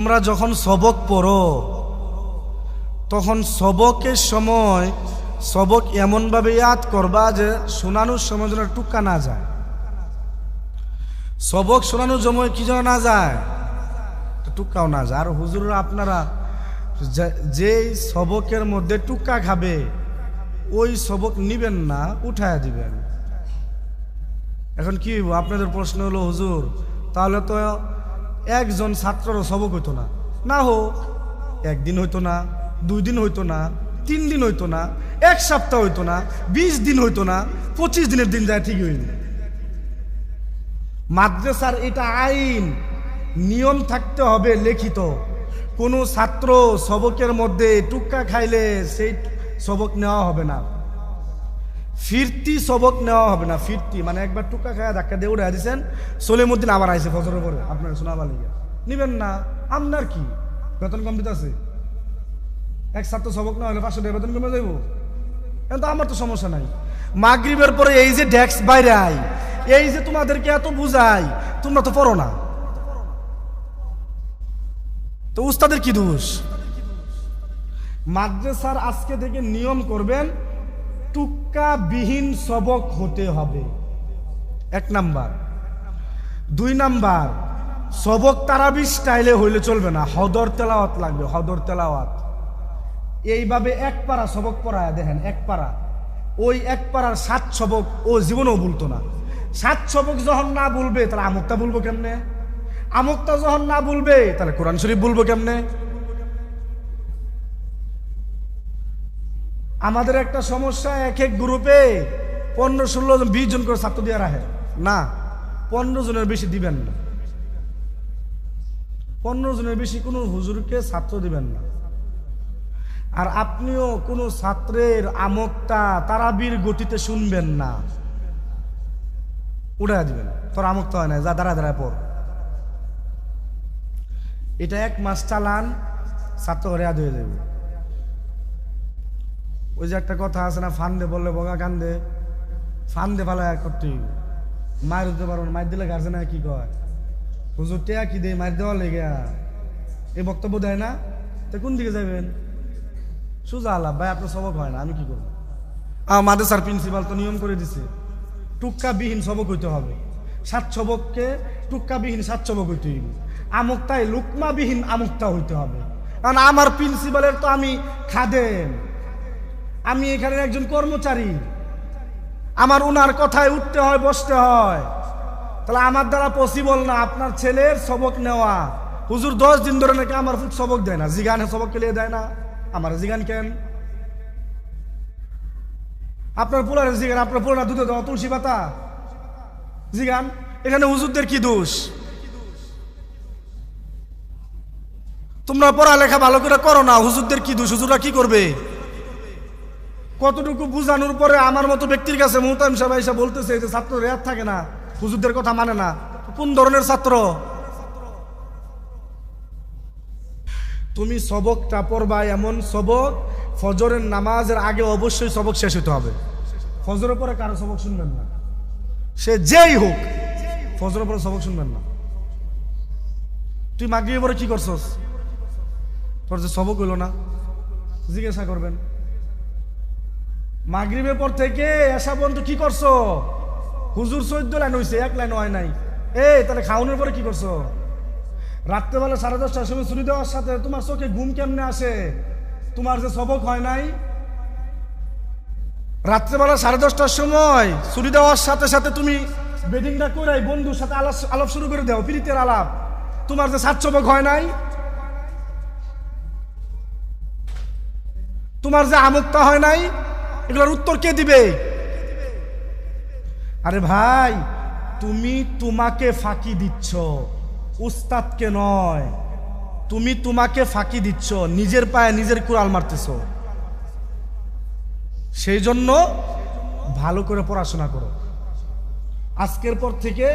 তোমরা যখন সবক পড়ো তখন সবকের সময় সবক এমনভাবে ইয়াদ করবা যে শোনানোর সময় যেন টুকা না যায়। সবক শোনানোর সময় কি যেন না যায়, টুকাও না যায়। আর হুজুররা আপনারা যে সবকের মধ্যে টুকা খাবে ওই সবক নিবেন না, উঠায়া দিবেন। এখন কি আপনাদের প্রশ্ন হলো, হুজুর তাহলে তো একজন ছাত্ররও সবক হইতো না, না হোক একদিন হইতো না, 2 দিন হইতো না, 3 দিন হইতো না, 1 সপ্তাহ হইতো না, 20 দিন হইতো না, 25 দিনের দিন যায় ঠিক হইল। মাদ্রাসার এটা আইন, নিয়ম থাকতে হবে লিখিত। কোনো ছাত্র সবকের মধ্যে টুক্কা খাইলে সেই সবক নেওয়া হবে না, ফিরতি সবক নেওয়া হবে না। ফিরতি মানে একবার টুকা খায় ধাক্কা দিয়ে উঠে দিয়েছেন, সলিমুদ্দিন আবার আইসে ফজরের পরে আপনার শোনাবার লিগে নিবেন না। আপনার কি বেতন কম দিতে আছে? এক ছাত্র সবক না হলে 500 টাকা বেতন কমে যাইব, কিন্তু আমার তো সমস্যা নাই। মাগরিবের পরে এই যে ডেস্ক বাইরে আই, এই যে তোমাদেরকে এত বুঝাই, তোমরা তো পড়ো না, তো উস্তাদের কি দোষ? মাদ্রাসার আজকে থেকে নিয়ম করবেন টুক্কা বিহীন সবক হতে হবে, 1 নাম্বার। 2 নাম্বার, সবক তারাবি স্টাইলে হইলে চলবে না, হদর তেলাওয়াত লাগবে, হদর তেলাওয়াত। এইভাবে 1 পারা সবক পড়ায় দেখেন, 1 পারা, ওই 1 পারার 7 সবক ও জীবনেও বলতো না। 7 সবক যখন না বলবে তাহলে আমুকটা বলবো কেমনে? আমুকটা যখন না বলবে তাহলে কোরআন শরীফ বলবো কেমনে? আমাদের একটা সমস্যা, এক গ্রুপে 15, 16 জন, 20 জন করে ছাত্র দিয়ে রাখে না। 15 জনের বেশি দিবেন না, 15 জনের বেশি কোনো হুজুরকে ছাত্র দিবেন না। আর আপনিও কোনো ছাত্রের আমকটা তারাবির গতিতে শুনবেন না, উড়াই দিবেন, তোর আমকটা হয় না, যা দাঁড়ায় দাঁড়ায় পড়। এটা 1 মাস চালান, ছাত্র ঘরে আদ হয়ে যাবে। ওই যে একটা কথা আছে না, ফান্দে বললে বগা কান্দে, ফান্দে ফালায় করতে মায়ের দিতে পারবো না, মায়ের দিলে গার্জেন কি কয়, হুজুর টেয়া কি দেয় মায়ের দেওয়া লেগে, এই বক্তব্য দেয় না, তো কোন দিকে যাবেন? সুজা আলাপ, ভাই আপনার সবক হয় না, আমি কি করবো? মাদ্রাসার প্রিন্সিপাল তো নিয়ম করে দিছে টুক্কা বিহীন সবক হইতে হবে। 7 সবককে টুক্কা বিহীন 7 সবক হইতে হইবে। আমুকটাই লুকমা বিহীন আমুকটা হইতে হবে। কারণ আমার প্রিন্সিপালের তো আমি খাদেম, আমি এখানে একজন কর্মচারী, আমার উনার কথায় উঠতে হয়, বসতে হয়। তাহলে আমার দ্বারা পসিবল না আপনার ছেলের সবক নেওয়া। হুজুর 10 দিন ধরে নাকি আমার সবক দেয় না, জিগানে সবক কেলিয়ে দেয় না, আমার জিগান কেন? আপনার পোলারের জিগান, আপনার পোলার দুধে দেওয়া তুলসী পাতা জিগান, এখানে হুজুরদের কি দোষ? তোমরা পড়ালেখা ভালো করে করো না, হুজুরদের কি দোষ? হুজুররা কি করবে? কতটুকু বুঝানোর পরে আমার মতো ব্যক্তির কাছে মুহতামিম সাহেব এসে বলতেছে যে ছাত্র রেয়াত থাকে না, হুজুরদের কথা মানে না। কোন ধরনের ছাত্র? তুমি সবকটা পড়বা এমন সবক, ফজরের নামাজের আগে অবশ্যই সবক শেষ হতে হবে। ফজরের পরে কারো সবক শুনবেন না, সে যেই হোক, ফজরের পরে সবক শুনবেন না। তুই মাগরিবের পরে কি করছস? তোর যে সবক হইল না, জিজ্ঞাসা করবেন। মাগরিবের পর থেকে এসা পর্যন্ত কি করছো? হুজুর 14 লাইন হয়েছে, 1 লাইন হয় নাই। তাহলে খাওয়ানোর পরে কি করছো? রাত্রেবেলা 10:30টার সময় ছুটি দেওয়ার সাথে তোমার চোখে ঘুম কেমনে আসে? তোমার যে সবক হয় নাই। রাত্রেবেলা 10:30টার সময় ছুটি দেওয়ার সাথে সাথে তুমি বেডিংটা করে বন্ধুর সাথে আলাপ শুরু করে দাও, প্রীতির আলাপ। তোমার যে 7 সবক হয় নাই, তোমার যে আমুকটা হয় নাই, এগুলোর উত্তর কে দিবে? আরে ভাই, তুমি তোমাকে ফাঁকি দিচ্ছ, উস্তাদকে নয়। তুমি তোমাকে ফাঁকি দিচ্ছ, নিজের পায়ে নিজের কুড়াল মারতেছ। সেই জন্য ভালো করে পড়াশোনা করো। আজকের পর থেকে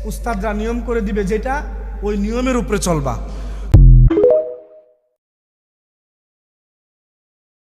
উস্তাদরা নিয়ম করে দিবে যেটা, ওই নিয়মের উপরে চলবা।